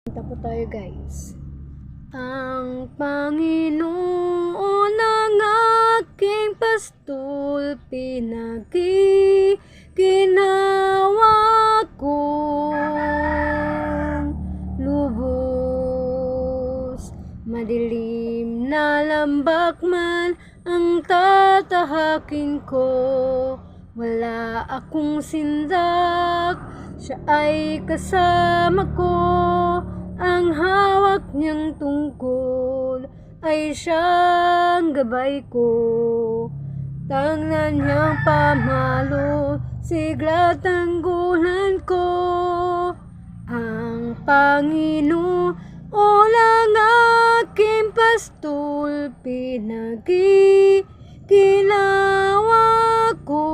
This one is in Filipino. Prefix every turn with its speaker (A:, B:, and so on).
A: Punta po tayo guys. Ang Panginoon ang aking pastol, pinagiginawa kong lubos. Madilim na lambak man ang tatahakin ko, wala akong sindak, siya ay kasama ko. Ang hawak niyang tungkol ay siyang gabay ko. Tangnan niyang pamalo, sigla tanggulan ko. Ang Panginoon ang aking pastol, pinagiginawa ko.